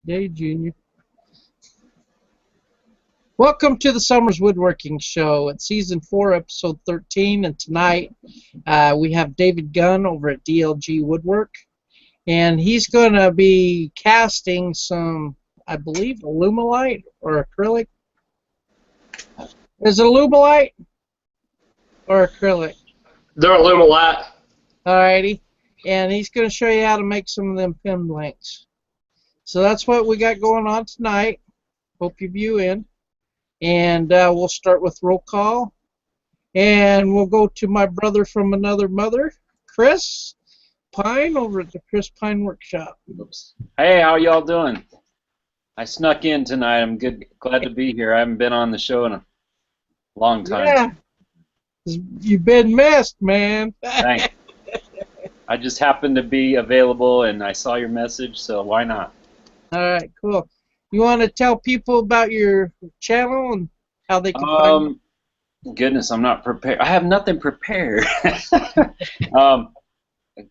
Yay, Junior. Welcome to the Summers Woodworking Show. It's Season 4, Episode 13, and tonight we have David Gunn over at DLG Woodwork, and he's going to be casting some, I believe, Alumilite or acrylic. Is it Alumilite or acrylic? They're Alumilite. Alrighty, and he's going to show you how to make some of them pin links. So that's what we got going on tonight. Hope you view in. And we'll start with roll call. And we'll go to my brother from another mother, Chris Pine, over at the Chris Pine Workshop. Oops. Hey, how y'all doing? I snuck in tonight. I'm glad to be here. I haven't been on the show in a long time. Yeah. You've been missed, man. Thanks. I just happened to be available, and I saw your message, so why not? All right, cool. You want to tell people about your channel and how they can find you? Goodness, I'm not prepared. I have nothing prepared.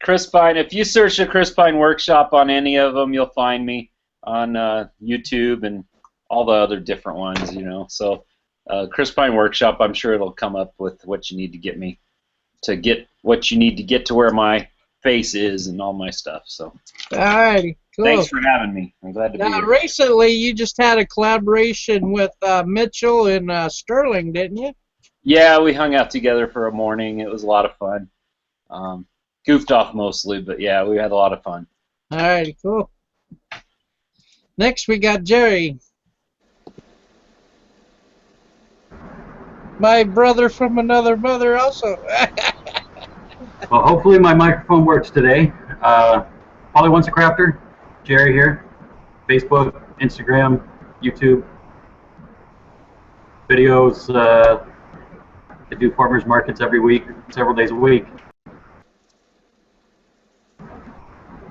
Chris Pine, if you search the Chris Pine Workshop on any of them, you'll find me on YouTube and all the other different ones, you know. So Chris Pine Workshop, I'm sure it'll come up with what you need to get me to get what you need to get to where my face is and all my stuff. So alrighty, cool. Thanks for having me. I'm glad to be here. Recently, you just had a collaboration with Mitchell and Sterling, didn't you? Yeah, we hung out together for a morning. It was a lot of fun. Goofed off mostly, but yeah, we had a lot of fun. Alrighty, cool. Next, we got Jerry. My brother from another mother also. Well, hopefully my microphone works today. Polly Once a Crafter, Jerry here. Facebook, Instagram, YouTube. Videos. I do farmers markets every week, several days a week.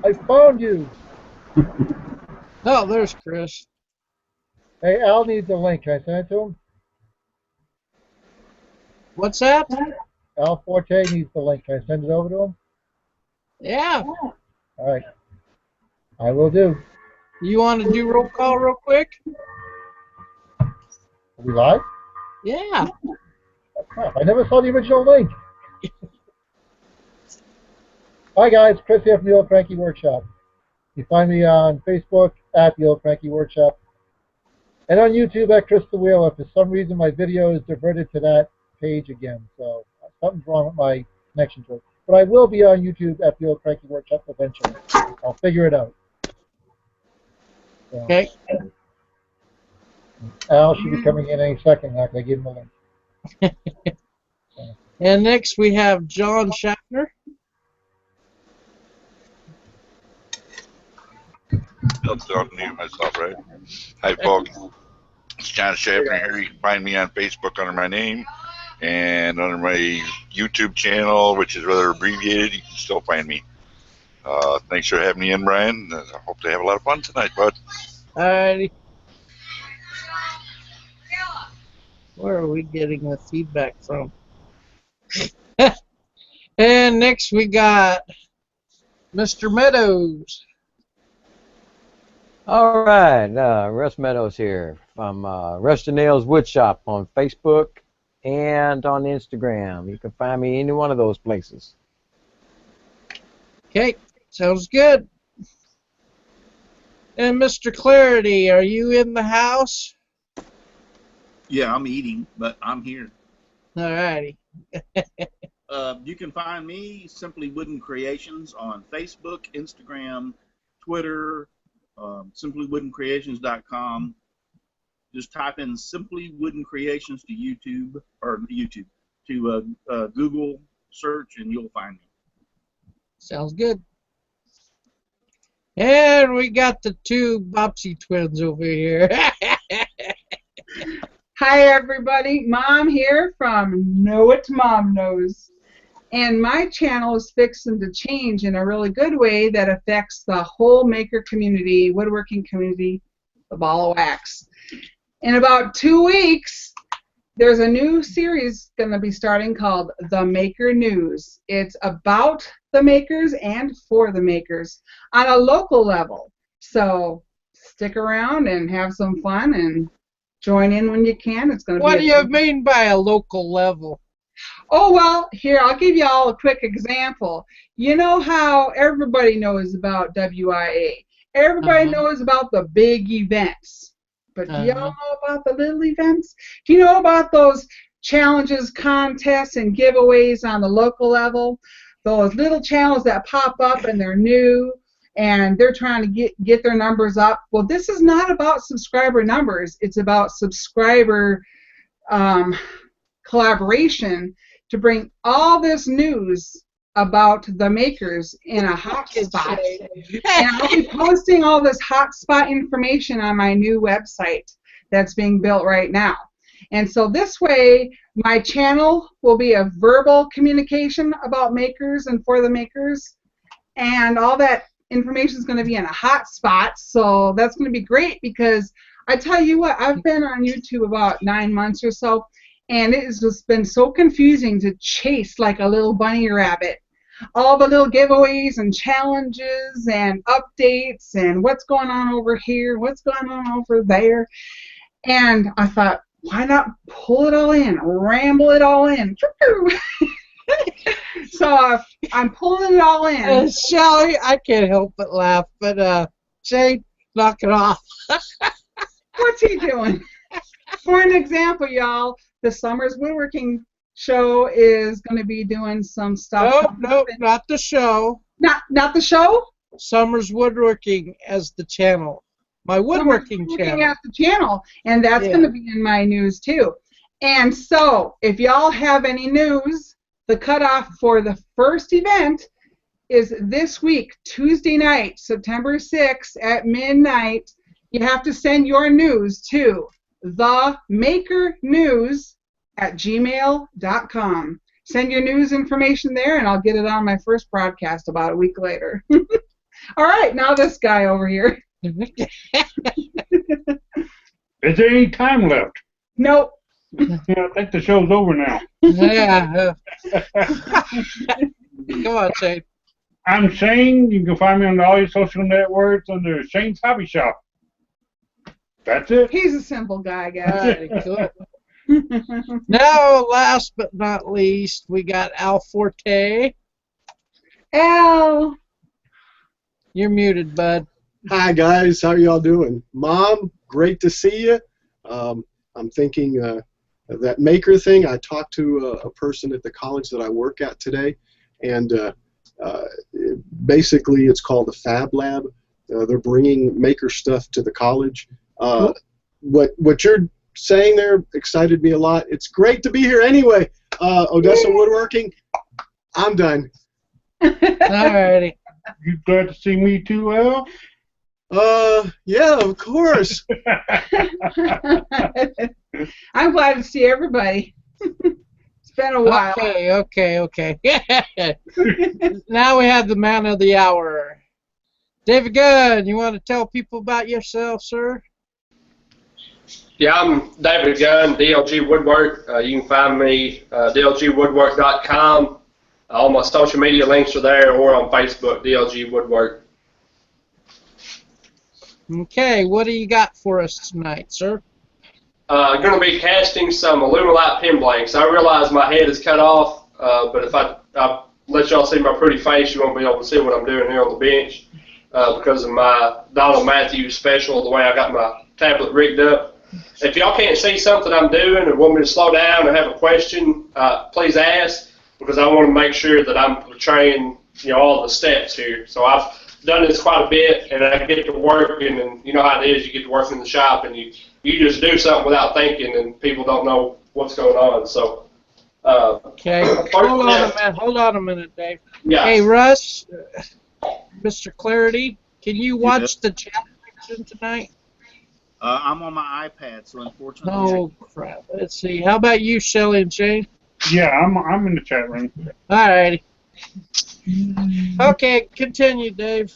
I found you. Oh, there's Chris. Hey, Al needs the link. Can I send it to him? What's that? Al Forte needs the link. Can I send it over to him? Yeah. All right. I will do. You want to do roll call real quick? Are we live? Yeah. Oh, crap. I never saw the original link. Hi, guys. Chris here from the Old Cranky Workshop. You find me on Facebook at the Old Cranky Workshop and on YouTube at Chris the Wheeler. For some reason, my video is diverted to that page again, so something's wrong with my connection to it. But I will be on YouTube at the Old Cranky Workshop eventually. I'll figure it out. So, Okay. Al should be coming in any second after I give him the link. And next we have John Schaffner. That's not new myself, right? Hi, folks. It's John Schaffner here. You can find me on Facebook under my name, and under my YouTube channel, which is rather abbreviated, you can still find me. Thanks for having me in, Brian. I hope to have a lot of fun tonight, bud. Alrighty. Where are we getting the feedback from? And next we got Mr. Meadows. All right, Russ Meadows here from Rusty Nails Woodshop on Facebook and on Instagram. You can find me any one of those places. Okay, sounds good. And Mr. Clarity, are you in the house? Yeah, I'm eating, but I'm here. Alrighty. You can find me, Simply Wooden Creations, on Facebook, Instagram, Twitter, simplywoodencreations.com. Just type in Simply Wooden Creations to YouTube, to Google search, and you'll find me. Sounds good. And we got the two Bopsy twins over here. Hi, everybody. Mom here from Know It Mom Knows. And my channel is fixing to change in a really good way that affects the whole maker community, woodworking community, the ball of wax. In about 2 weeks, there's a new series going to be starting called The Maker News. It's about the makers and for the makers on a local level. So stick around and have some fun and join in when you can. It's going to be. What do you mean by a local level? Oh, well, here, I'll give you all a quick example. You know how everybody knows about WIA. Everybody knows about the big events. But do y'all know about the little events? Do you know about those challenges, contests, and giveaways on the local level? Those little channels that pop up and they're new and they're trying to get their numbers up. Well, this is not about subscriber numbers. It's about subscriber collaboration to bring all this news about the makers in a hot spot. And I'll be posting all this hot spot information on my new website that's being built right now. And so this way, my channel will be a verbal communication about makers and for the makers, and all that information is going to be in a hot spot. So that's going to be great, because I tell you what, I've been on YouTube about 9 months or so, and it has just been so confusing to chase like a little bunny rabbit. All the little giveaways and challenges and updates and what's going on over here, what's going on over there. And I thought, why not pull it all in, ramble it all in? So I'm pulling it all in. Shelly, I can't help but laugh, but Jay, knock it off. What's he doing? For an example, y'all, the Summer's Woodworking show is going to be doing some stuff. Nope, not the show. Not the show? Summer's Woodworking as the channel. My woodworking channel. At the channel, and that's going to be in my news too. And so, if y'all have any news, the cutoff for the first event is this week, Tuesday night, September 6th at midnight. You have to send your news to themakernews@gmail.com. Send your news information there, and I'll get it on my first broadcast about a week later. All right, now this guy over here. Is there any time left? Nope. I think the show's over now. Yeah. Come on, Shane. I'm Shane. You can find me on all your social networks under Shane's Hobby Shop. That's it. He's a simple guy, guys. All right, cool. Now, last but not least, we got Al Forte. Al. You're muted, bud. Hi, guys. How y'all doing? Mom, great to see you. I'm thinking that maker thing, I talked to a person at the college that I work at today, and basically it's called a Fab Lab. They're bringing maker stuff to the college. What you're saying there excited me a lot. It's great to be here anyway. Odessa Woodworking, I'm done. Alrighty. You glad to see me too, Al? Yeah, of course. I'm glad to see everybody. It's been a while. Okay. Now we have the man of the hour. David Gunn, you want to tell people about yourself, sir? Yeah, I'm David Gunn, DLG Woodwork. You can find me dlgwoodwork.com. All my social media links are there, or on Facebook, DLG Woodwork. Okay, what do you got for us tonight, sir? I'm going to be casting some Alumilite pin blanks. I realize my head is cut off, but if I let y'all see my pretty face, you won't be able to see what I'm doing here on the bench because of my Donald Matthews special, the way I got my tablet rigged up. If y'all can't see something I'm doing or want me to slow down or have a question, please ask, because I want to make sure that I'm portraying all the steps here. So I've done this quite a bit, and I get to working, and you know how it is, you get to work in the shop, and you just do something without thinking, and people don't know what's going on. So, okay, hold on a minute, Dave. Yeah. Hey, Russ, Mr. Clarity, can you watch the chat section tonight? I'm on my iPad, so unfortunately. Oh, crap. Let's see. How about you, Shelly and Shane? Yeah, I'm in the chat room. Alrighty. Okay, continue, Dave.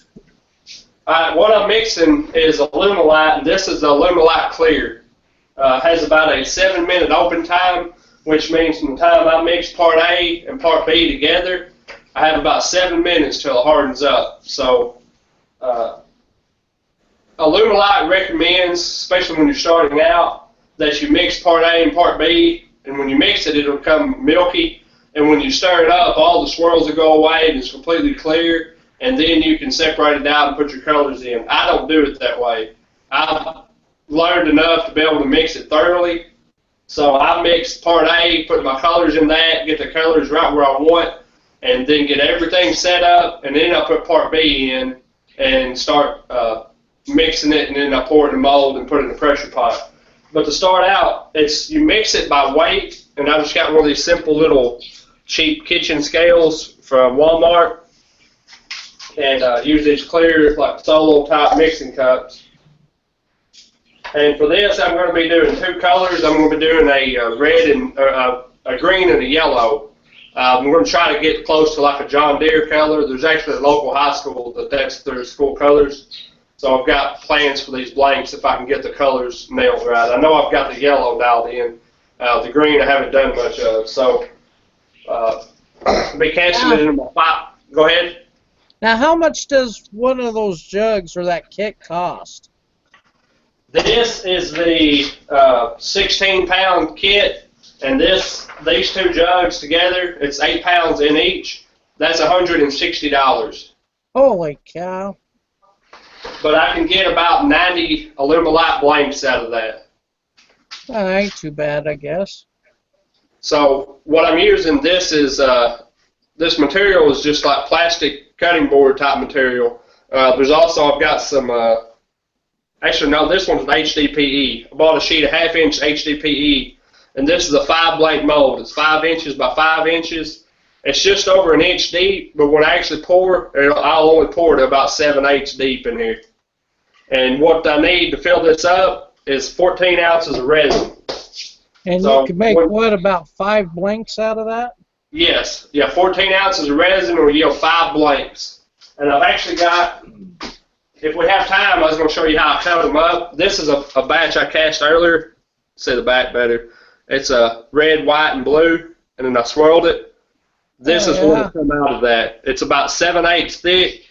What I'm mixing is Alumilite, and this is the Alumilite Clear. Has about a 7-minute open time, which means from the time I mix part A and part B together, I have about 7 minutes till it hardens up. So Alumilite recommends, especially when you're starting out, that you mix part A and part B, and when you mix it, it'll become milky, and when you stir it up, all the swirls will go away, and it's completely clear, and then you can separate it out and put your colors in. I don't do it that way. I've learned enough to be able to mix it thoroughly, so I mix part A, put my colors in that, get the colors right where I want, and then get everything set up, and then I put part B in and start mixing it, and then I pour it in a mold and put it in a pressure pot. But to start out, you mix it by weight, and I just got one of these simple little cheap kitchen scales from Walmart, and use these clear, like solo type mixing cups. And for this, I'm going to be doing 2 colors. I'm going to be doing a red and a green and a yellow. We're going to try to get close to like a John Deere color. There's actually a local high school that's their school colors. So I've got plans for these blanks if I can get the colors nailed right. I know I've got the yellow dialed in. The green I haven't done much of. So I'll be casting it into my pot. Go ahead. Now, how much does one of those jugs or that kit cost? This is the 16-pound kit, and these 2 jugs together, it's 8 pounds in each. That's $160. Holy cow. But I can get about 90 Alumilite blanks out of that. That ain't too bad, I guess. So what I'm using, this material is just like plastic cutting board type material. There's also, I've got some, actually no, this one's an HDPE. I bought a sheet of 1/2 inch HDPE, and this is a 5 blank mold. It's 5 inches by 5 inches. It's just over 1 inch deep, but when I actually pour, I'll only pour it about 7/8 deep in here. And what I need to fill this up is 14 ounces of resin. And so you can make, what, about 5 blanks out of that? Yes. Yeah, 14 ounces of resin will yield 5 blanks. And I've actually got, if we have time, I was going to show you how I cut them up. This is a batch I cast earlier. See the back better. It's a red, white, and blue, and then I swirled it. This is what will come out of that. It's about 7/8 thick,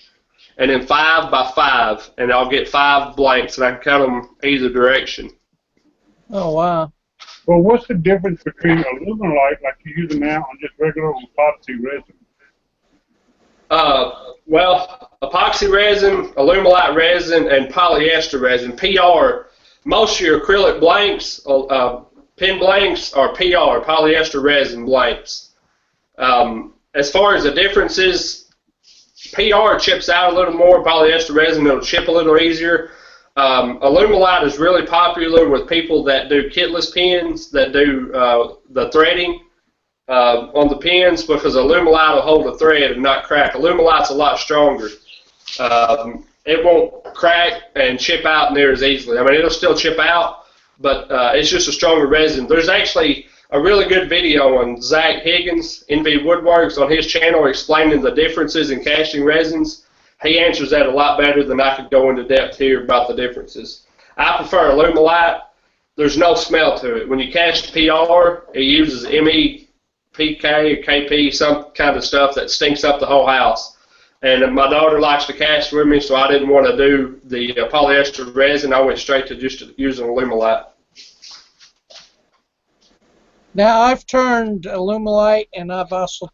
and then 5 by 5, and I'll get 5 blanks, and I can cut them either direction. Oh, wow. Well, what's the difference between Alumilite, like you're using now, and just regular epoxy resin? Well, epoxy resin, Alumilite resin, and polyester resin, PR. Most of your acrylic blanks, pen blanks, are PR, polyester resin blanks. As far as the differences, PR chips out a little more, polyester resin, it'll chip a little easier. Alumilite is really popular with people that do kitless pens, that do the threading on the pens, because Alumilite will hold the thread and not crack. Alumilite's a lot stronger. It won't crack and chip out near as easily. I mean, it'll still chip out, but it's just a stronger resin. There's actually a really good video on Zach Higgins, NV Woodworks, on his channel explaining the differences in casting resins. He answers that a lot better than I could go into depth here about the differences. I prefer Alumilite. There's no smell to it. When you cast PR, it uses MEPK or KP, some kind of stuff that stinks up the whole house. And my daughter likes to cast with me, so I didn't want to do the polyester resin. I went straight to just using Alumilite. Now, I've turned Alumilite, and I've also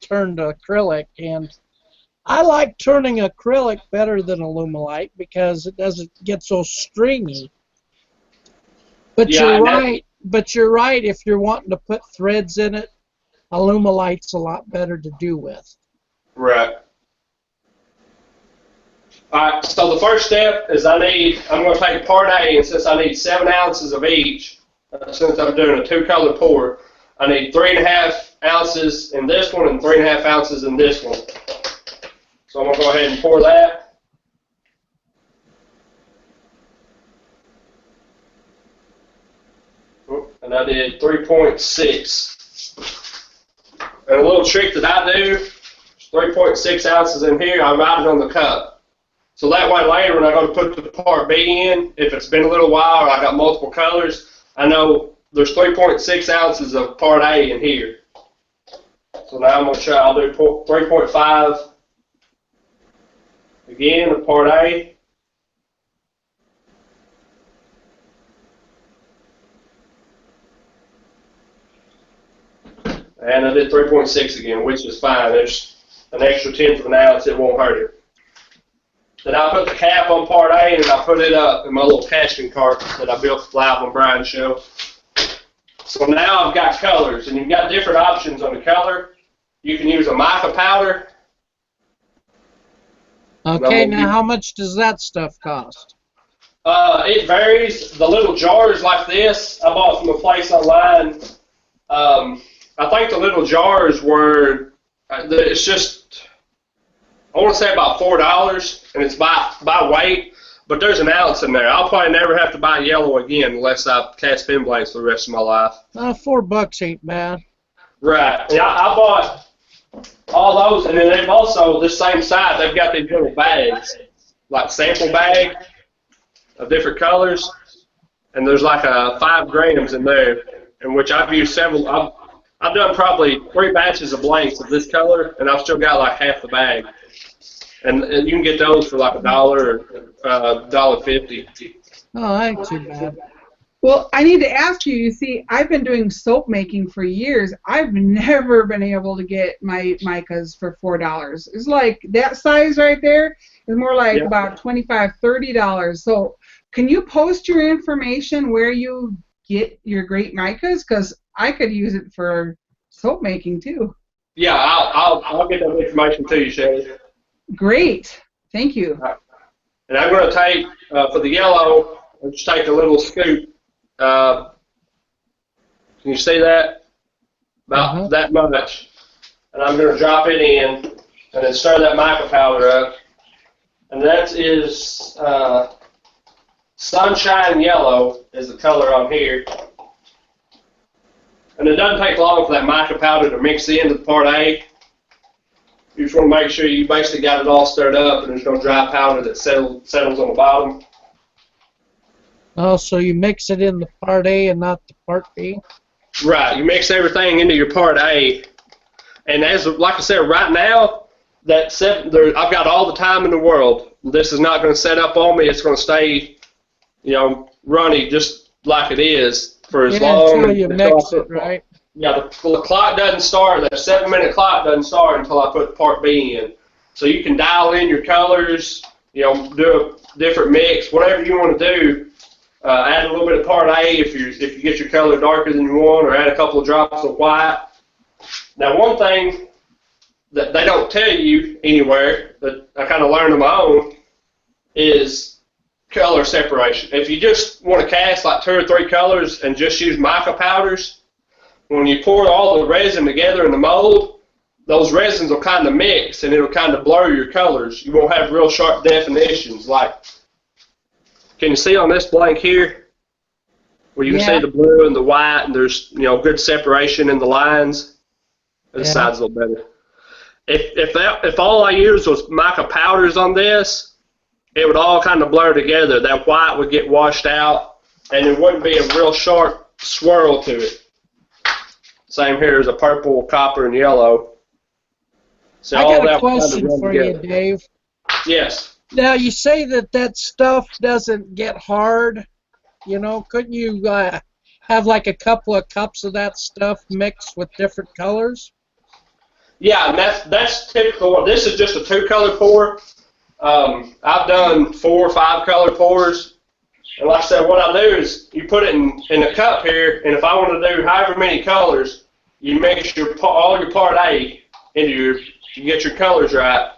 turned acrylic, and I like turning acrylic better than Alumilite because it doesn't get so stringy. But yeah, you're right. But you're right. If you're wanting to put threads in it, Alumilite's a lot better to do with. Right. All right. So the first step is I'm going to take part A, and since I need 7 ounces of each, since I'm doing a 2-color pour, I need 3.5 ounces in this one and 3.5 ounces in this one. So I'm going to go ahead and pour that. And I did 3.6. And a little trick that I do, 3.6 ounces in here, I write it on the cup. So that way later when I go to put the part B in, if it's been a little while or I got multiple colors, I know there's 3.6 ounces of part A in here. So now I'm going to try, I'll do 3.5 again of part A. And I did 3.6 again, which is fine. There's an extra 10th of an ounce. It won't hurt it. Then I put the cap on part A, and I put it up in my little casting cart that I built live on Brian's show. So now I've got colors, and you've got different options on the color. You can use a mica powder. Okay, now how much does that stuff cost? It varies. The little jars like this, I bought from a place online. I think the little jars were, it's just, I want to say about $4, and it's by weight, but there's an ounce in there. I'll probably never have to buy yellow again unless I cast pin blanks for the rest of my life. $4 ain't bad. Right. Yeah, I bought all those, and then they've also, this same side, they've got these little bags, like sample bag of different colors, and there's like 5 grams in there, in which I've used several. I've done probably 3 batches of blanks of this color, and I've still got like half the bag. And you can get those for like $1 or $1.50. Oh, that ain't too bad. Well, I need to ask you, you see, I've been doing soap making for years. I've never been able to get my micas for $4. It's like that size right there is more like about $25, $30. So can you post your information where you get your great micas? Because I could use it for soap making too. Yeah, I'll get that information to you, Shelly. Great. Thank you. And I'm going to take, for the yellow, I'll just take a little scoop. Can you see that? About that much. And I'm going to drop it in and then stir that mica powder up. And that is Sunshine Yellow is the color on here. And it doesn't take long for that mica powder to mix into the part A. You just want to make sure you basically got it all stirred up and there's no dry powder that settles on the bottom. Oh, so you mix it in the part A and not the part B? Right. You mix everything into your part A. And as like I said, right now, I've got all the time in the world. This is not going to set up on me. It's going to stay, runny just like it is for as long until you mix it, right? Yeah, the clock doesn't start. That 7-minute clock doesn't start until I put part B in. So you can dial in your colors, do a different mix, whatever you want to do. Add a little bit of part A if you get your color darker than you want, or add a couple of drops of white. Now, one thing that they don't tell you anywhere that I kind of learned on my own is color separation. If you just want to cast like 2 or 3 colors and just use mica powders, when you pour all the resin together in the mold, those resins will kind of mix and it'll kind of blur your colors. You won't have real sharp definitions. Like, can you see on this blank here where you can see the blue and the white and there's good separation in the lines? This side's a little better. If all I used was mica powders on this, it would all kind of blur together. That white would get washed out and there wouldn't be a real sharp swirl to it. Same here as a purple, copper, and yellow. So I all got a that question kind of for you, Dave. Yes. Now, you say that stuff doesn't get hard. Couldn't you have like a couple of cups of that stuff mixed with different colors? Yeah, and that's typical. This is just a 2-color pour. I've done 4 or 5 color pours. And like I said, what I do is you put it in a cup here, and if I want to do however many colors, you mix all your part A into you get your colors right.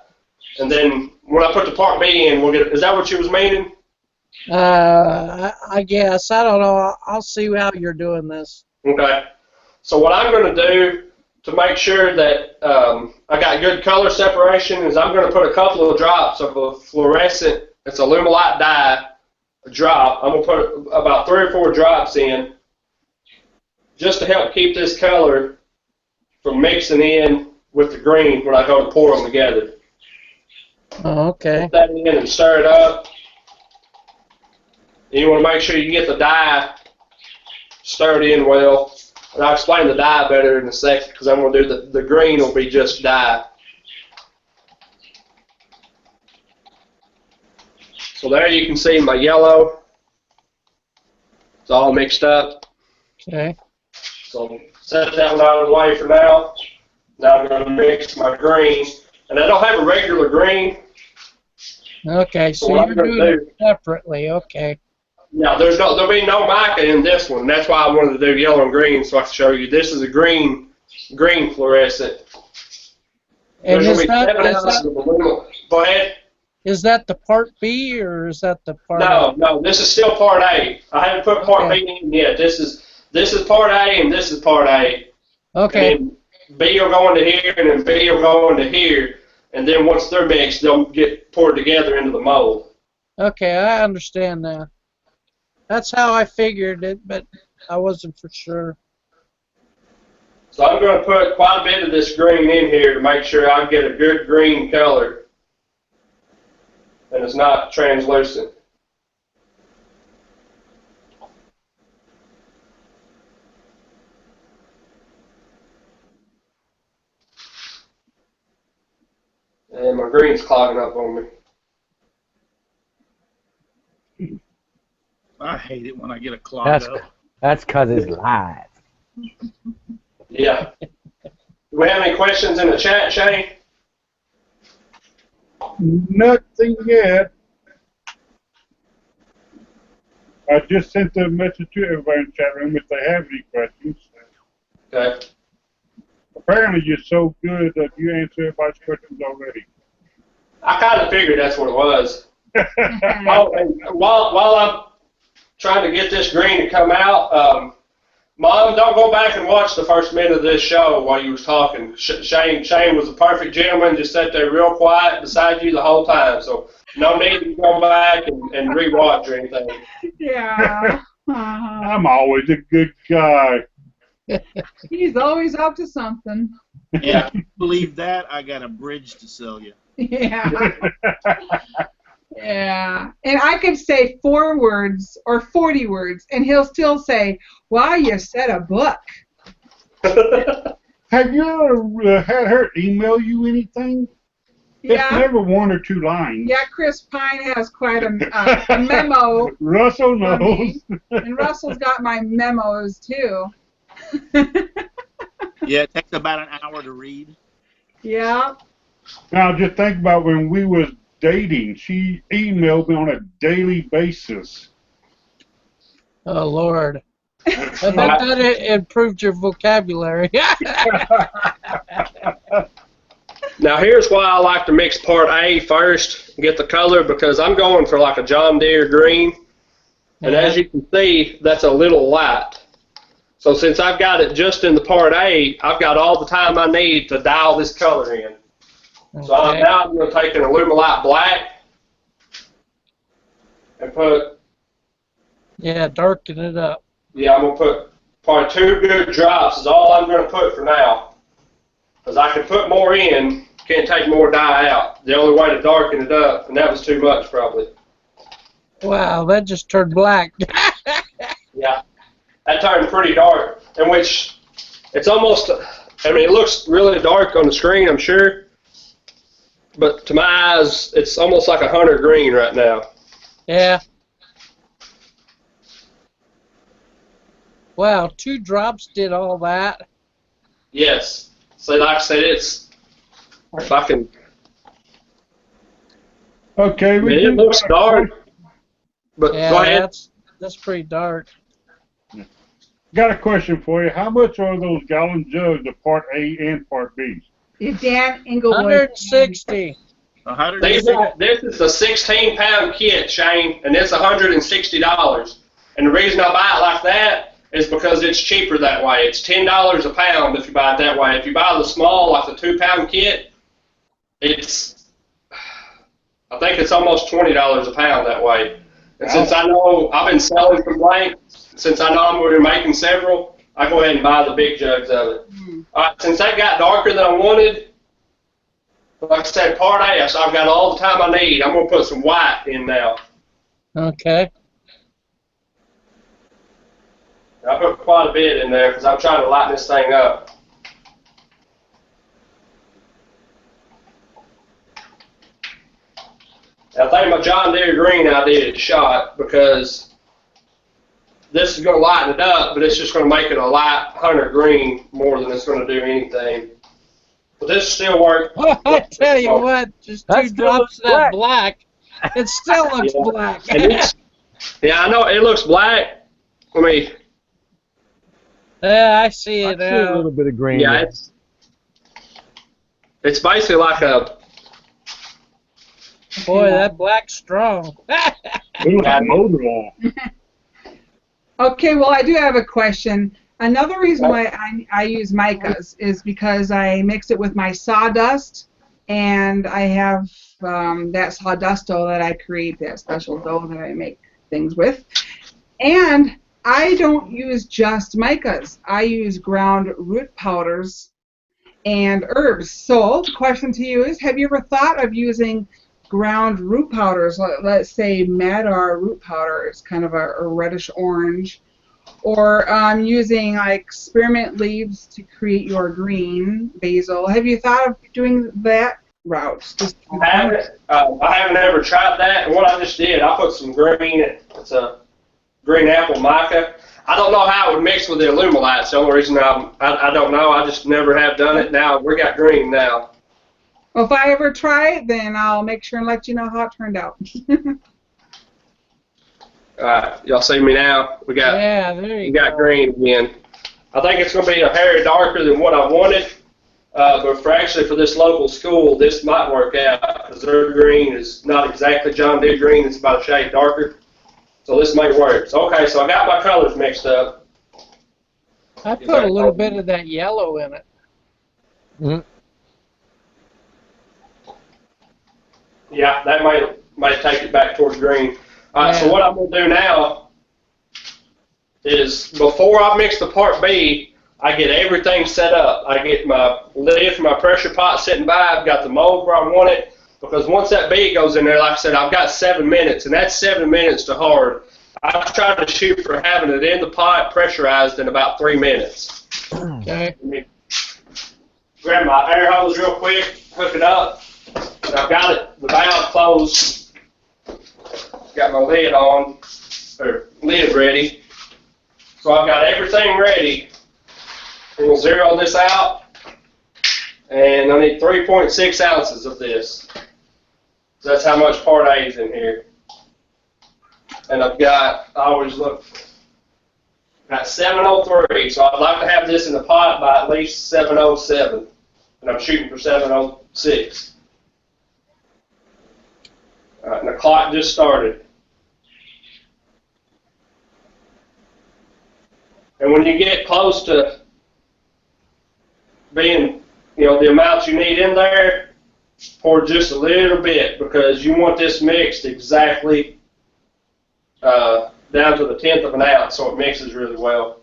And then when I put the part B in, is that what you was meaning? I guess. I don't know. I'll see how you're doing this. Okay. So what I'm going to do to make sure that I got good color separation is I'm going to put a couple of drops of a fluorescent, it's Alumilite dye, a drop. I'm going to put about 3 or 4 drops in just to help keep this color from mixing in with the green when I go to pour them together. Oh, okay. Put that in and stir it up. And you want to make sure you get the dye stirred in well. And I'll explain the dye better in a second because I'm going to do the green will be just dye. So there you can see my yellow. It's all mixed up. Okay. So Set that one out of the way for now. Now I'm going to mix my green. And I don't have a regular green. Okay, so what you're I'm gonna doing do- it separately. Okay. Now, there'll be no mica in this one. That's why I wanted to do yellow and green so I can show you. This is a green fluorescent. And There's is gonna be that, 7 ounces of aluminum. Go ahead. is that the part B or is that the part No, this is still part A. I haven't put part Okay. B in yet. This is part A and this is part A. Okay. And then B will go into here and then B will go into here. And then once they're mixed, they'll get poured together into the mold. Okay, I understand now. That's how I figured it, but I wasn't for sure. So I'm going to put quite a bit of this green in here to make sure I get a good green color. And it's not translucent. And my green's clogging up on me. I hate it when I get a clog up. That's 'cause it's live. Yeah. Do we have any questions in the chat, Shane? Nothing yet. I just sent a message to everybody in the chat room if they have any questions. Okay. Apparently you're so good that you answer everybody's questions already. I kind of figured that's what it was. Oh, and while I'm trying to get this green to come out, Mom, don't go back and watch the first minute of this show while you was talking. Shane was a perfect gentleman, just sat there real quiet beside you the whole time. So no need to go back and rewatch or anything. Yeah. I'm always a good guy. He's always up to something. Yeah. If you believe that, I got a bridge to sell you. Yeah. Yeah. And I could say 4 words or 40 words, and he'll still say, wow, you said a book. Have you ever had her email you anything? It's Yeah. never 1 or 2 lines. Yeah, Chris Pine has quite a memo. Russell for knows. me. And Russell's got my memos, too. Yeah, it takes about an hour to read. Yeah. Now just think about when we was dating. She emailed me on a daily basis. Oh, Lord. I bet that improved your vocabulary. Now here's why I like to mix part A first, get the color, because I'm going for like a John Deere green. And as you can see, that's a little light. So since I've got it just in the part A, I've got all the time I need to dial this color in. So now I'm going to take an Alumilite black and put, Yeah, darken it up. yeah, I'm going to put probably 2 good drops is all I'm going to put for now. Because I can put more in, can't take more dye out. The only way to darken it up, and that was too much probably. Wow, that just turned black. Yeah, that turned pretty dark, in which it's almost, I mean, it looks really dark on the screen, I'm sure, but to my eyes, it's almost like a hunter green right now. Yeah. Wow, 2 drops did all that. Yes. So like I said, it's, if I can, Okay, I mean, it looks dark, but Yeah, go ahead. that's pretty dark. Got a question for you. How much are those gallon jugs of Part A and Part B? Dan Inglewood. 160. 160. This is a 16-pound kit, Shane, and it's $160. And the reason I buy it like that is because it's cheaper that way. It's $10 a pound if you buy it that way. If you buy the small, like the 2-pound kit, it's, I think it's almost $20 a pound that way. And since I know I've been selling some blanks, since I know I'm going to be making several, I go ahead and buy the big jugs of it. All right, since that got darker than I wanted, like I said, Part A, so I've got all the time I need. I'm going to put some white in now. Okay. I put quite a bit in there because I'm trying to lighten this thing up. I think my John Deere green idea is shot because this is going to lighten it up, but it's just going to make it a light hunter green more than it's going to do anything. But this still works. I tell you what, just That two still drops looks of that black, it still looks Yeah. black. And yeah, I know it looks black. I mean, Yeah, I see I it see a now. little bit of green. yeah, there. it's basically like a. Boy, that black's strong. It looks motor oil. Okay, well, I do have a question. Another reason why I use micas is because I mix it with my sawdust, and I have that sawdust dough that I create, that special dough that I make things with. And I don't use just micas. I use ground root powders and herbs. So the question to you is, have you ever thought of using ground root powders? Let's say Madar root powder is kind of a reddish orange. Or using like spearmint leaves to create your green basil. Have you thought of doing that route? I haven't ever tried that. And what I just did, I put some green. It's a green apple mica. I don't know how it would mix with the Alumilite. It's the only reason I don't know. I just never have done it. Now we got green now. Well, if I ever try it, then I'll make sure and let you know how it turned out. All right, y'all see me now? We got green again. I think it's going to be a hair darker than what I wanted, but for this local school, this might work out because their green is not exactly John Deere green. It's about a shade darker, so this may work. So, okay, so I got my colors mixed up. I put a little bit of that yellow in it. Mm-hmm. Yeah, that might take it back towards green. All right, so what I'm going to do now is before I mix the part B, I get everything set up. I get my lid for my pressure pot sitting by. I've got the mold where I want it, because once that B goes in there, like I said, I've got 7 minutes, and that's 7 minutes to hard. I try to shoot for having it in the pot pressurized in about 3 minutes. Okay. Grab my air hose real quick, hook it up. And I've got it, the valve closed. Got my lid on, or lid ready. So I've got everything ready. We'll zero this out. And I need 3.6 ounces of this. So that's how much part A is in here. And I've got, I always look, got 703. So I'd like to have this in the pot by at least 707. And I'm shooting for 706. All right, and the clock just started. And when you get close to being, the amount you need in there, pour just a little bit, because you want this mixed exactly down to the 1/10 of an ounce, so it mixes really well.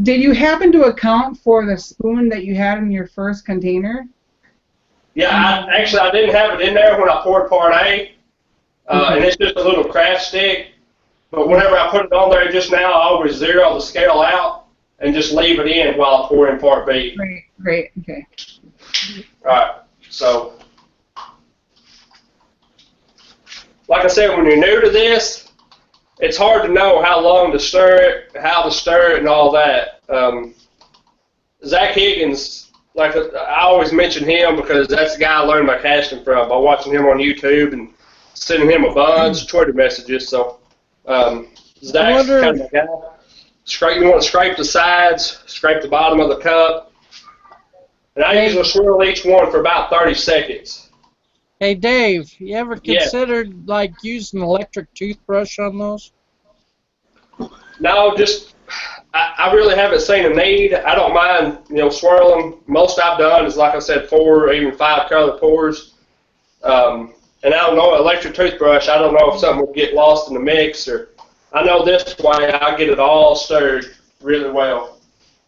Did you happen to account for the spoon that you had in your first container? Yeah, I didn't have it in there when I poured part A, and it's just a little craft stick. But whenever I put it on there just now, I always zero the scale out and just leave it in while I pour in part B. Great, okay. All right, so like I said, when you're new to this, it's hard to know how long to stir it, how to stir it, and all that. Zach Higgins, I always mention him because that's the guy I learned my casting from by watching him on YouTube and sending him a bunch of Twitter messages. So Zach's kind of the guy. You want to scrape the sides, scrape the bottom of the cup, and I usually swirl each one for about 30 seconds. Hey Dave, you ever considered using an electric toothbrush on those? No, just I really haven't seen a need. I don't mind, swirling. Most I've done is, like I said, 4 or even 5 color pours. And I don't know, electric toothbrush, I don't know if something would get lost in the mix, or I know this way I get it all stirred really well.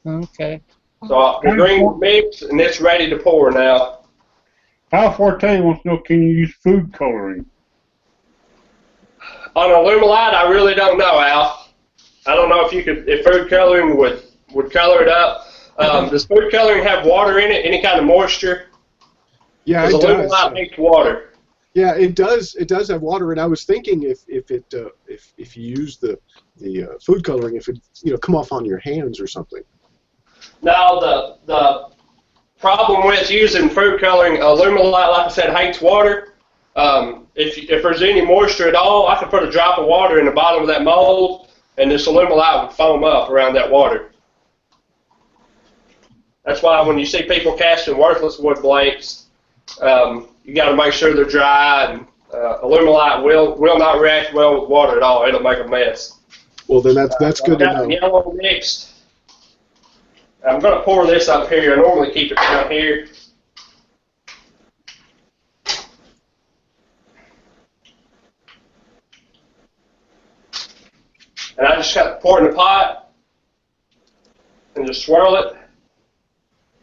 Okay. So the green mix, and it's ready to pour now. Al Forte wants to know, can you use food coloring? On Alumilite, I really don't know, Al. I don't know if food coloring would color it up. Does food coloring have water in it, any kind of moisture? Yeah, Because it does. Alumilite hates water. Yeah, it does. It does have water, and I was thinking if you use the food coloring, if it come off on your hands or something. Now the problem with using food coloring, Alumilite, like I said, hates water. If there's any moisture at all, I could put a drop of water in the bottom of that mold, and this Alumilite would foam up around that water. That's why when you see people casting worthless wood blanks, you got to make sure they're dry, and Alumilite will not react well with water at all. It'll make a mess. Well, then that's good to know. The yellow mixed. I'm going to pour this up here. I normally keep it down here. And I just got to pour it in the pot and just swirl it.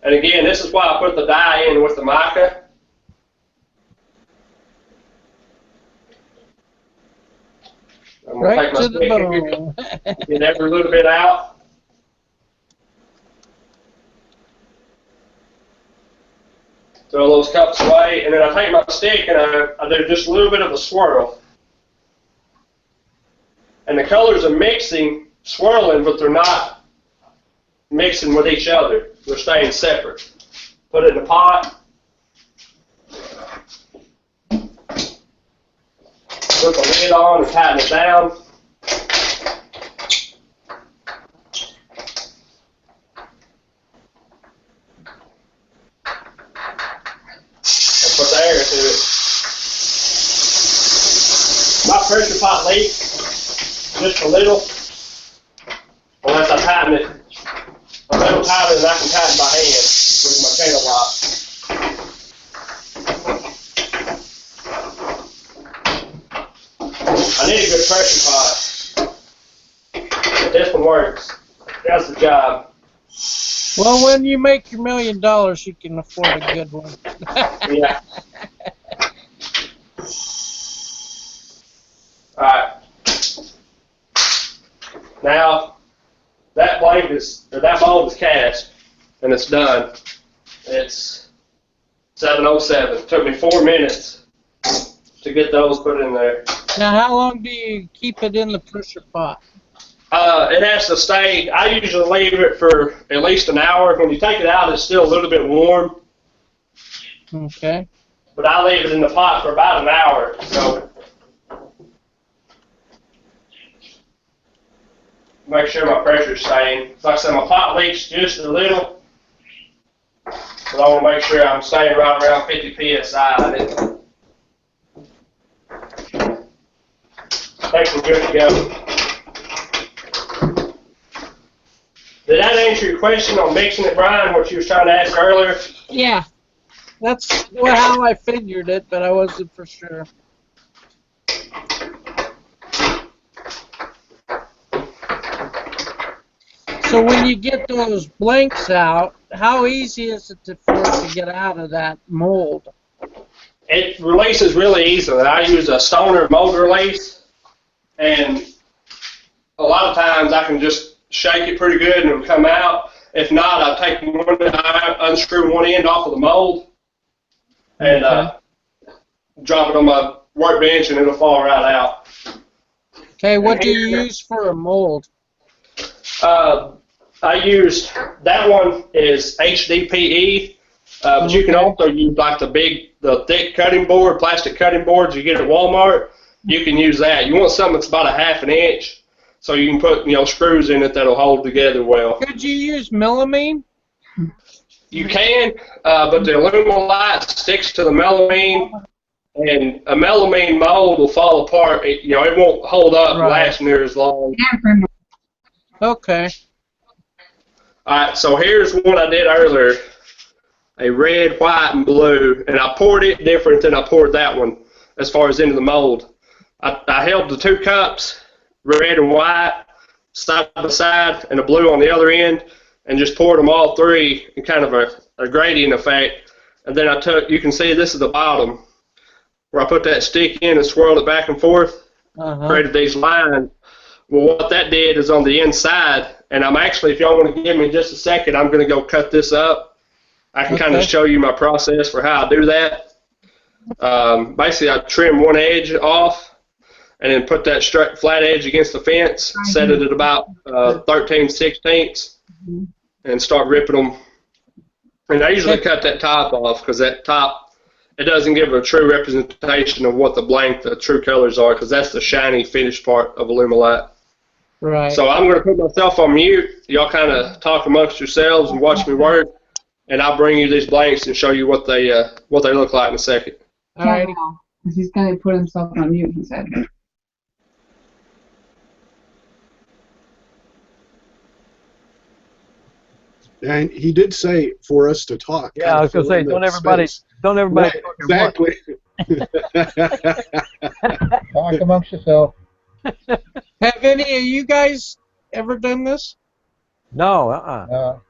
And again, this is why I put the dye in with the mica. I'm going to take my to the stick bone. here, get every little bit out. Throw those cups away, and then I take my stick and I do just a little bit of a swirl. And the colors are mixing, swirling, but they're not mixing with each other. They're staying separate. Put it in the pot. Put the lid on and tighten it down. Put the air into it. My pressure pot leaks just a little, unless I tighten it a little tighter than I can tighten my hand with my channel lock. I need a good pressure pot, but this one works. That's the job. Well, when you make your $1 million, you can afford a good one. Yeah. Alright. Now, that mold is cast, and it's done. It's 7:07. It took me 4 minutes to get those put in there. Now, how long do you keep it in the pressure pot? It has to stay, I usually leave it for at least an hour. When you take it out, it's still a little bit warm. Okay. But I leave it in the pot for about an hour. So make sure my pressure's staying. Like I said, my pot leaks just a little. But I want to make sure I'm staying right around 50 psi in it. I think we're good to go. Did that answer your question on mixing it, Brian, what you was trying to ask earlier? Yeah. That's how I figured it, but I wasn't for sure. So when you get those blanks out, how easy is it for it to get out of that mold? It releases really easily. I use a Stoner mold release, and a lot of times I can just shake it pretty good and it'll come out. If not, I'll take unscrew one end off of the mold and drop it on my workbench and it'll fall right out. Okay, what do you use for a mold? I used, that one is HDPE, but you can also use like the thick cutting board, plastic cutting boards you get at Walmart. You can use that. You want something that's about a ½ an inch, so you can put screws in it that'll hold together well. Could you use melamine? You can, but the Alumilite sticks to the melamine, and a melamine mold will fall apart. It won't hold up and last near as long. Okay. All right, so here's what I did earlier. A red, white, and blue, and I poured it different than I poured that one as far as into the mold. I held the 2 cups, red and white, side by side, and a blue on the other end, and just poured them all 3 in kind of a gradient effect. And then I took, you can see this is the bottom, where I put that stick in and swirled it back and forth, created these lines. Well, what that did is on the inside, and I'm actually, if y'all want to give me just a second, I'm going to go cut this up. I can kind of show you my process for how I do that. Basically, I trim one edge off, and then put that straight flat edge against the fence, set it at about 13/16, and start ripping them. And I usually cut that top off because that top, it doesn't give a true representation of what the true colors are, because that's the shiny finished part of Alumilite. Right. So I'm going to put myself on mute. Y'all kind of talk amongst yourselves and watch me work, and I'll bring you these blanks and show you what they look like in a second. All right. Because he's going to put himself on mute, he said. And he did say for us to talk. Yeah, I was gonna say, don't everybody Right, talk at exactly. Talk amongst yourself. Have any of you guys ever done this? No,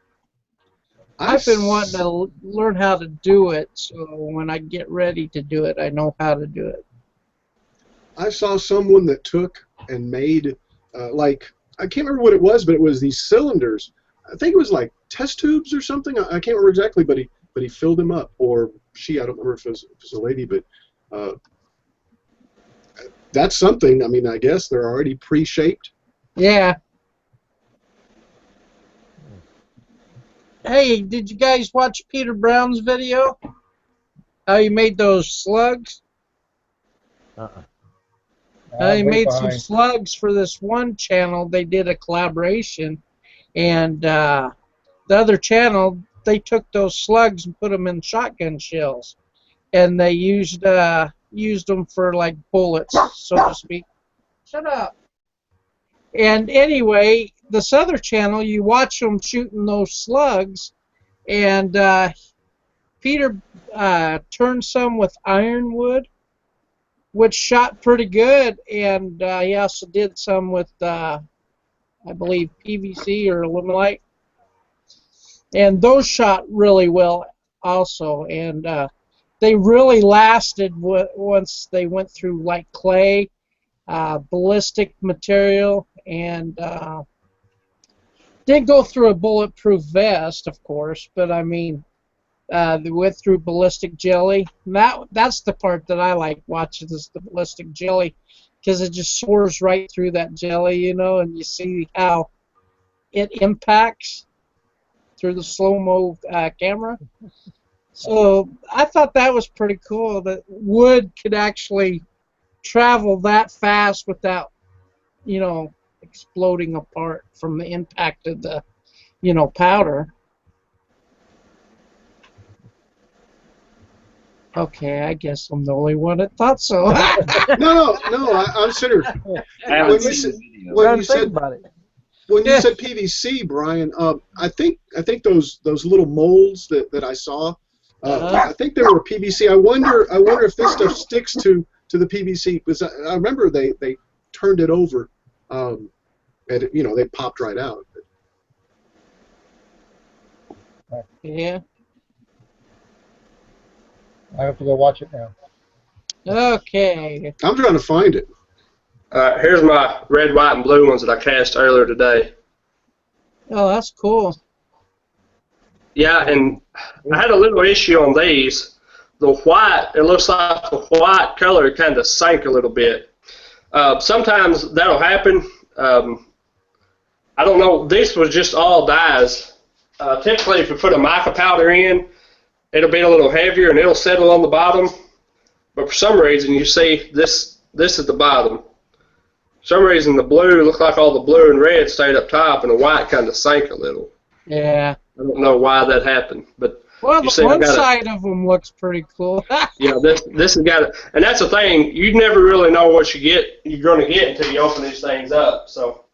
I've been wanting to learn how to do it, so when I get ready to do it, I know how to do it. I saw someone that took and made, like, I can't remember what it was, but it was these cylinders. I think it was like test tubes or something. I can't remember exactly, but he filled them up, or she. I don't remember if it was a lady, but that's something. I mean, I guess they're already pre-shaped. Yeah. Hey, did you guys watch Peter Brown's video? How he made those slugs? He made some slugs for this one channel. They did a collaboration, and the other channel, they took those slugs and put them in shotgun shells, and they used them for like bullets, so to speak. Shut up. And anyway, this other channel, you watch them shooting those slugs, and Peter turned some with ironwood, which shot pretty good, and he also did some with, I believe, PVC or Alumilite, and those shot really well also, and they really lasted once they went through like clay, ballistic material, and didn't go through a bulletproof vest, of course, but I mean, they went through ballistic jelly. That's the part that I like watching, is the ballistic jelly, because it just soars right through that jelly, you know, and you see how it impacts through the slow-mo camera. So I thought that was pretty cool, that wood could actually travel that fast without, you know, exploding apart from the impact of the, you know, powder. Okay, I guess I'm the only one that thought so. No, I'm sitting here. When you said PVC, Brian, I think those little molds that I saw, I think they were PVC. I wonder if this stuff sticks to the PVC, because I remember they turned it over, and you know, they popped right out. Yeah. I have to go watch it now. Okay. I'm trying to find it. Here's my red, white, and blue ones that I cast earlier today. Oh, that's cool. Yeah, and I had a little issue on these. The white, it looks like the white color kind of sank a little bit. Sometimes that'll happen. I don't know. This was just all dyes. Typically, if you put a mica powder in, it'll be a little heavier and it'll settle on the bottom. But for some reason, you see this is the bottom. For some reason, the blue looked like all the blue and red stayed up top, and the white kind of sank a little. Yeah. I don't know why that happened, but well, you the one side of them looks pretty cool. Yeah, this has got it, and that's the thing. You never really know what you're going to get until you open these things up. So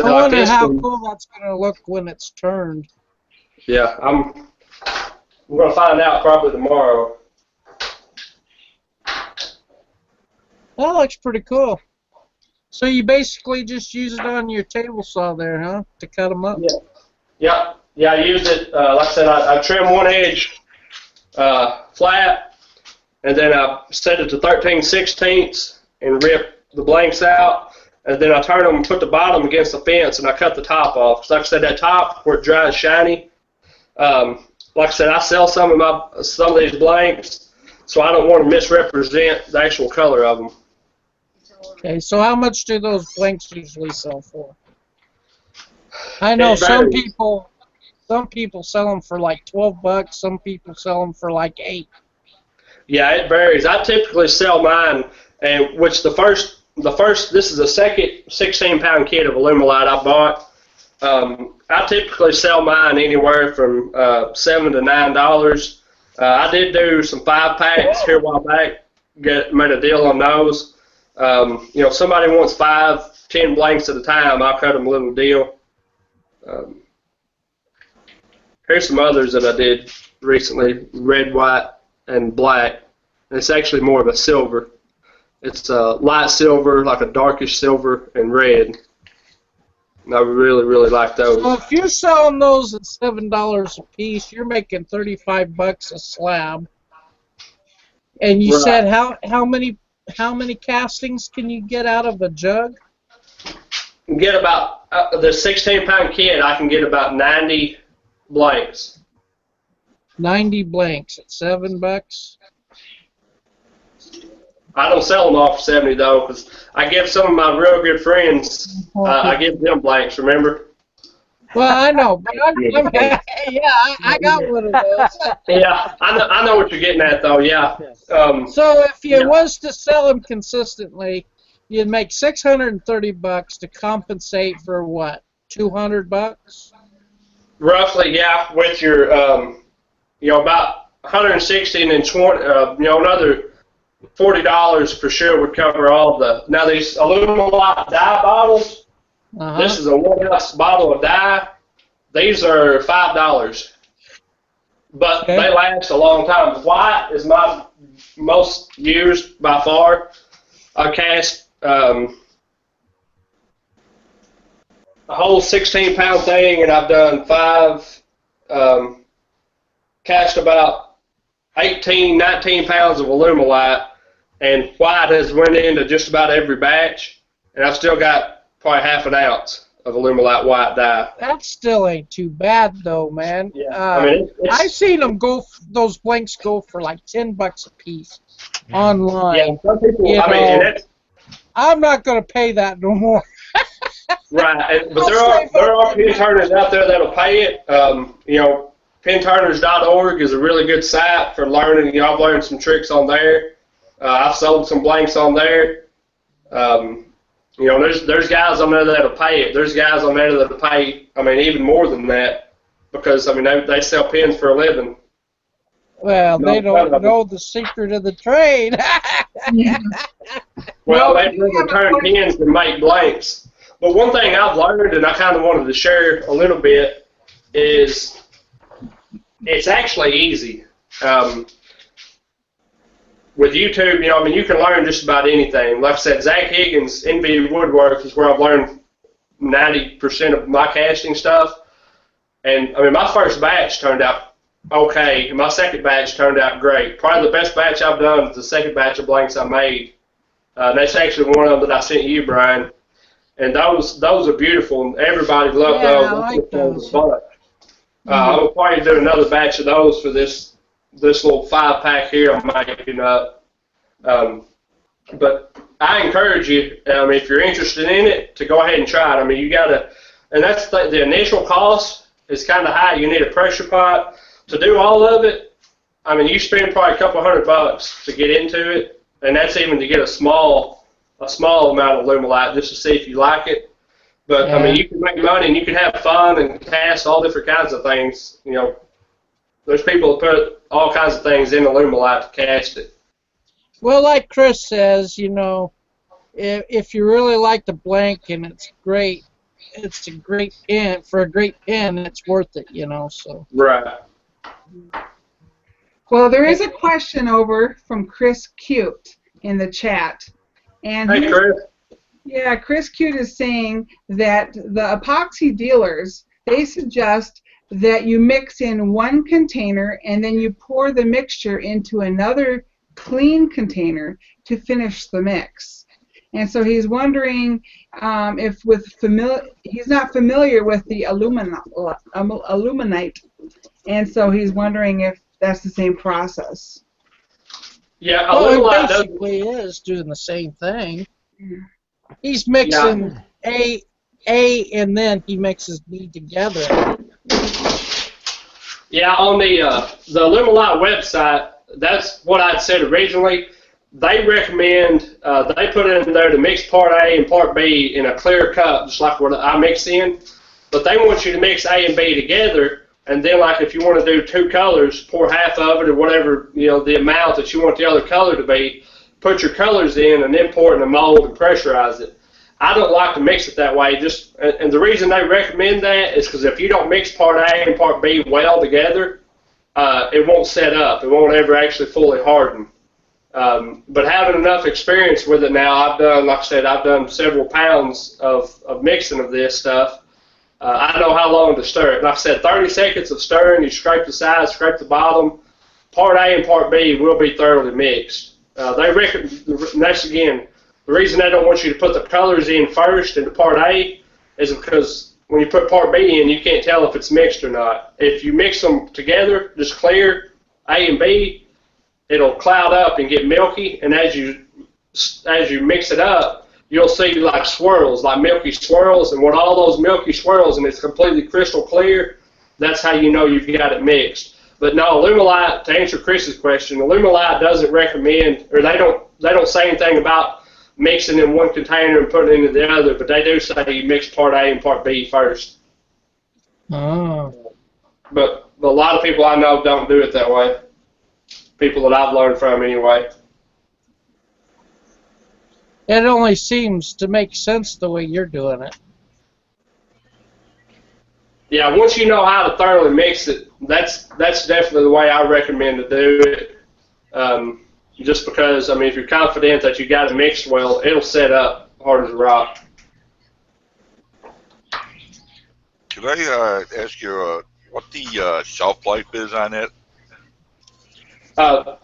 I wonder how cool that's going to look when it's turned. Yeah, I'm going to find out probably tomorrow. That looks pretty cool. So you basically just use it on your table saw there, huh, to cut them up? Yeah. Yeah, I used it, like I said, I trim one edge flat, and then I set it to 13/16 and rip the blanks out, and then I turn them and put the bottom against the fence, and I cut the top off. Because like I said, that top, where it dries shiny, like like I said, I sell some of these blanks, so I don't want to misrepresent the actual color of them. Okay, so how much do those blanks usually sell for? I know It some varies. people sell them for like $12. Some people sell them for like $8. Yeah, it varies. I typically sell mine, and which the first this is the second 16-pound kit of Alumilite I bought. I typically sell mine anywhere from $7 to $9. I did do some 5-packs here a while back. Made a deal on those. You know, somebody wants 5, 10 blanks at a time, I'll cut them a little deal. Here's some others that I did recently: red, white, and black. And it's actually more of a silver. It's a light silver, like a darkish silver, and red. And I really, really like those. So if you're selling those at $7 a piece, you're making $35 a slab. And you Right. said how many castings can you get out of a jug? Get about the 16-pound kit. I can get about 90 blanks. 90 blanks at $7. I don't sell them off for 70 though, because I give some of my real good friends. I give them blanks. Remember? Well, I know, but I got one of those. Yeah, I know what you're getting at though. Yeah. So if you was to sell them consistently, you'd make $630 to compensate for what? $200? Roughly, yeah. With your, you know, about 160 and then 20, you know, another $40 for sure would cover all the. Now these Alumilite dye bottles. This is a 1-ounce bottle of dye. These are $5, but they last a long time. White is my most used by far. I cast a whole 16-pound thing, and I've done 5. Cast about 18, 19 pounds of Alumilite, and white has went into just about every batch, and I've still got probably half an ounce of Alumilite white dye. That still ain't too bad though, man. Yeah. I mean, I've seen them those blanks go for like $10 a piece online. Yeah, some people. You I mean, know, and that's, I'm not gonna pay that no more. right. But there are pin turners out there that'll pay it. You know, pinturners.org is a really good site for learning. You know, I've learned some tricks on there. I've sold some blanks on there. You know, there's guys on there that'll pay it. There's guys on there that'll pay, I mean, even more than that, because, I mean, they sell pins for a living. Well, they don't know the secret of the trade. Well, they turn pins and make blanks. But one thing I've learned, and I kind of wanted to share a little bit, is it's actually easy. With YouTube, you know, I mean, you can learn just about anything. Like I said, Zach Higgins, NV Woodworks, is where I've learned 90% of my casting stuff. And, I mean, my first batch turned out okay, and my second batch turned out great. Probably the best batch I've done is the second batch of blanks I made. That's actually one of them that I sent you, Brian. And those are beautiful, and everybody loved those. I like those. I'll probably do another batch of those for this little 5-pack here I'm making up. But I encourage you, if you're interested in it, to go ahead and try it. I mean, you got to, and that's the initial cost is kind of high. You need a pressure pot to do all of it. I mean, you spend probably a couple $100 to get into it, and that's even to get a small amount of Alumilite just to see if you like it. But I mean, you can make money and you can have fun and cast all different kinds of things. You know, there's people that put all kinds of things in Alumilite to cast it. Well, like Chris says, you know, if you really like the blank and it's a great pin, for a great pin, it's worth it, you know, so. Right. Well, there is a question over from Chris Cute in the chat. And hey, Chris. Yeah, Chris Cute is saying that the epoxy dealers, they suggest that you mix in one container and then you pour the mixture into another clean container to finish the mix. And so he's wondering if he's not familiar with the aluminite And so he's wondering if that's the same process. Yeah, Oh, Alumilite it does. basically is doing the same thing. He's mixing A, and then he mixes B together. Yeah, on the Alumilite website, that's what I'd said originally. They recommend, they put in there to mix part A and part B in a clear cup, just like what I mix in. But they want you to mix A and B together, and then like if you want to do two colors, pour half of it or whatever, the amount that you want the other color to be, put your colors in and then pour it in a mold and pressurize it. I don't like to mix it that way. And the reason they recommend that is because if you don't mix part A and part B well together, it won't set up. It won't ever actually fully harden. But having enough experience with it now, I've done several pounds of mixing of this stuff. I know how long to stir it. Like I said, 30 seconds of stirring, you scrape the sides, scrape the bottom. Part A and part B will be thoroughly mixed. That's again, the reason they don't want you to put the colors in first into part A is because when you put part B in, you can't tell if it's mixed or not. If you mix them together, just clear, A and B, it'll cloud up and get milky, and as you mix it up, you'll see like swirls, like milky swirls, and with all those milky swirls and it's completely crystal clear, that's how you know you've got it mixed. But no, Alumilite, to answer Chris's question, Alumilite doesn't recommend, or they don't say anything about mixing in one container and putting it into the other, but they do say you mix part A and part B first. Oh. But a lot of people I know don't do it that way. People that I've learned from anyway. It only seems to make sense the way you're doing it. Yeah, once you know how to thoroughly mix it, that's definitely the way I recommend to do it. Just because, if you're confident that you got it mixed well, it'll set up hard as a rock. Could I ask you what the shelf life is on it? I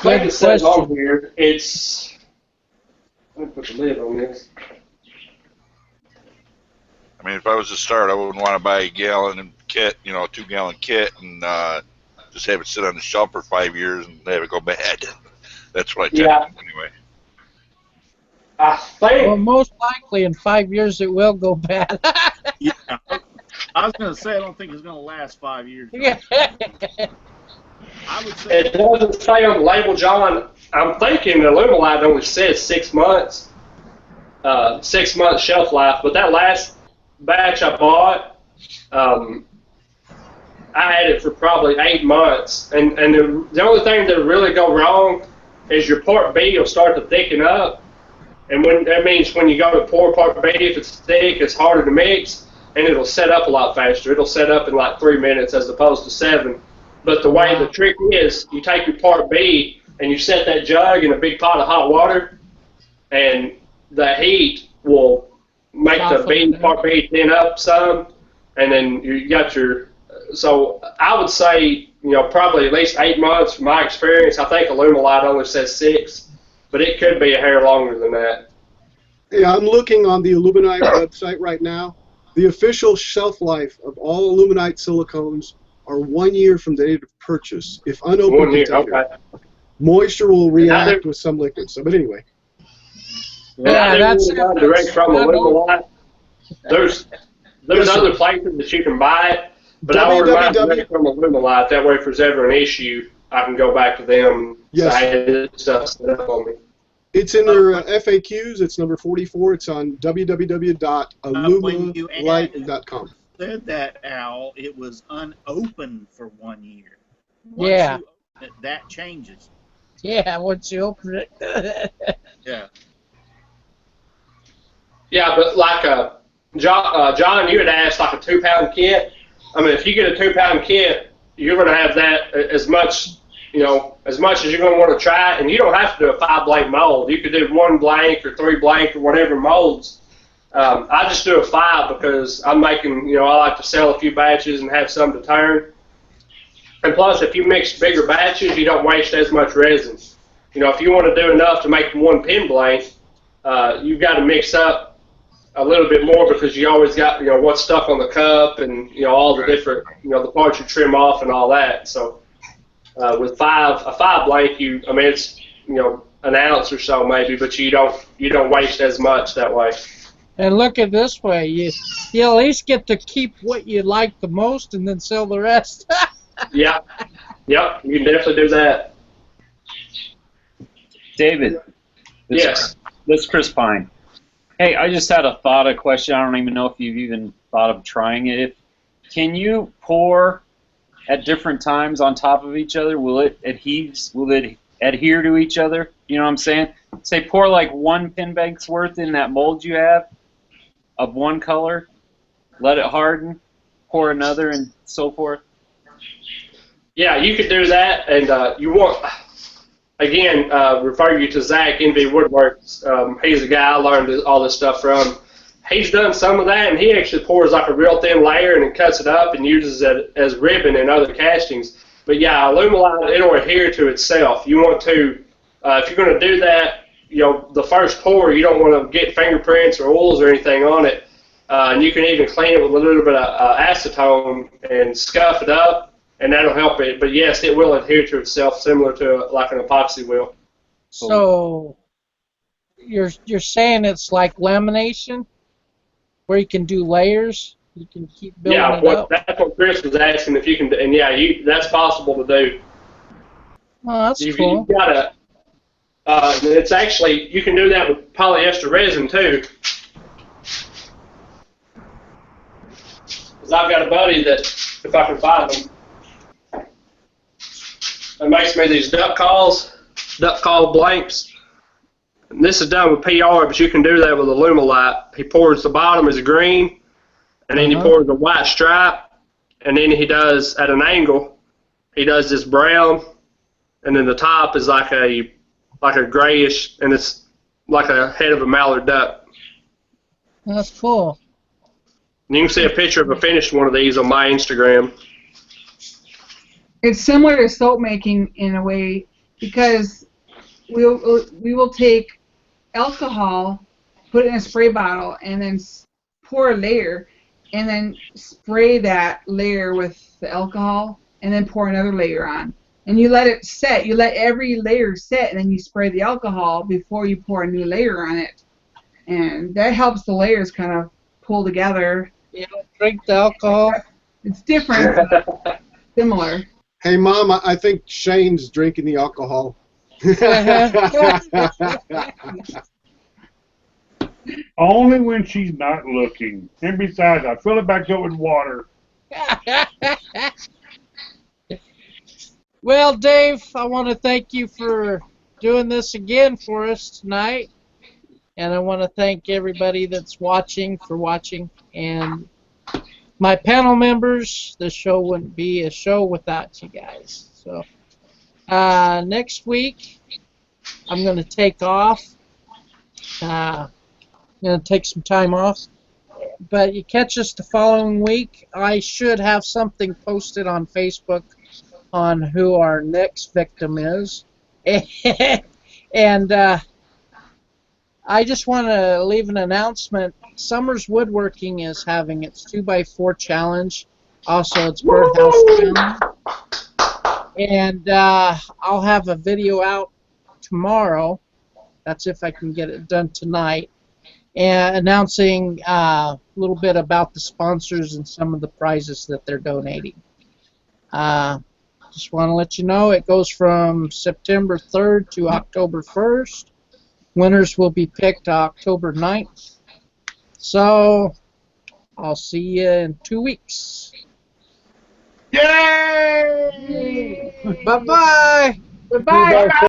think it says on here, let me put the lid on this. If I was to start, I wouldn't want to buy a gallon kit, 2-gallon kit, and just have it sit on the shelf for 5 years and have it go bad. That's what I tend to do anyway. I think. Well, most likely in 5 years it will go bad. Yeah. I was going to say, I don't think it's going to last 5 years. Yeah. I would say it doesn't say on the label, John. I'm thinking Alumilite only says 6 months, 6 months shelf life. But that last batch I bought, I had it for probably 8 months. And the only thing that really go wrong is your part B will start to thicken up. And that means when you go to pour part B, if it's thick, it's harder to mix, and it'll set up a lot faster. It'll set up in like 3 minutes as opposed to 7. But the way the trick is, you take your part B and you set that jug in a big pot of hot water, and the heat will make the part B thin up some, and then you got your. So I would say, probably at least 8 months from my experience. I think Alumilite only says 6, but it could be a hair longer than that. Yeah, I'm looking on the Alumilite website right now. The official shelf life of all Alumilite silicones are 1 year from the date of purchase. If unopened 1 year, container, okay. moisture will react with some liquid. So, but anyway. Yeah, that's direct from Alumilite. There's other places that you can buy it, but I would buy direct from Alumilite. That way, if there's ever an issue, I can go back to them and say, this stuff's set up on me. It's in their FAQs. It's number 44. It's on www.alumilite.com. Said that, Al, it was unopened for 1 year. Once Yeah. you open it, that changes. Yeah, once you open it. Yeah. Yeah, but like John, you had asked like a 2-pound kit. If you get a 2-pound kit, you're going to have that as much, as much as you're going to want to try it, and you don't have to do a 5-blank mold. You could do 1 blank or 3 blank or whatever molds. I just do a 5 because I'm making, I like to sell a few batches and have some to turn. And plus, if you mix bigger batches, you don't waste as much resin. If you want to do enough to make 1 pin blank, you've got to mix up a little bit more because you always got, you know, what's stuck on the cup and, you know, all the different, you know, the parts you trim off and all that. So with a 5 blank, I mean, it's, you know, an ounce or so maybe, but you don't waste as much that way. And look at this way, you at least get to keep what you like the most and then sell the rest. Yeah. Yep, you can definitely do that. David. Yes. This is Chris Pine. Hey, I just had a question. I don't even know if you've even thought of trying it. Can you pour at different times on top of each other? Will it adhere to each other? You know what I'm saying? Say pour like 1 pin bank's worth in that mold you have of one color, let it harden, pour another, and so forth. Yeah, you could do that, and you want, again, refer you to Zach, NV Woodworks. He's the guy I learned all this stuff from. He's done some of that, and he actually pours like a real thin layer and then cuts it up and uses it as ribbon in other castings. But yeah, Alumilite, it'll adhere to itself. You want to, if you're going to do that, you know, the first pour, you don't want to get fingerprints or oils or anything on it. And you can even clean it with a little bit of acetone and scuff it up, and that'll help it. But yes, it will adhere to itself, similar to like an epoxy will. So you're saying it's like lamination, where you can do layers. You can keep building it up. Yeah, that's what Chris was asking if you can, and yeah, that's possible to do. Oh, that's cool. You've got to. It's actually, you can do that with polyester resin too. Because I've got a buddy that, if I can find them, that makes me these duck call blanks. And this is done with PR, but you can do that with Alumilite. He pours the bottom as green, and then he pours a white stripe, and then he does, at an angle, he does this brown, and then the top is like a grayish, and it's like a head of a mallard duck. That's cool. And you can see a picture of a finished one of these on my Instagram. It's similar to soap making in a way, because we will take alcohol, put it in a spray bottle, and then pour a layer, and then spray that layer with the alcohol, and then pour another layer on. And you let it set. You let every layer set, and then you spray the alcohol before you pour a new layer on it. And that helps the layers kind of pull together. You don't drink the alcohol? It's different, but similar. Hey, Mom, I think Shane's drinking the alcohol. Only when she's not looking. And besides, I fill it back up with water. Well, Dave, I want to thank you for doing this again for us tonight. And I want to thank everybody that's watching for watching. And my panel members, the show wouldn't be a show without you guys. So next week, I'm going to take off. I'm going to take some time off. But you catch us the following week. I should have something posted on Facebook on who our next victim is. And I just want to leave an announcement. Summers Woodworking is having its 2x4 challenge. Also, its birdhouse challenge. And I'll have a video out tomorrow. That's if I can get it done tonight. And announcing a little bit about the sponsors and some of the prizes that they're donating. Just want to let you know it goes from September 3rd to October 1st. Winners will be picked October 9th. So I'll see you in 2 weeks. Yay! Bye-bye. Goodbye.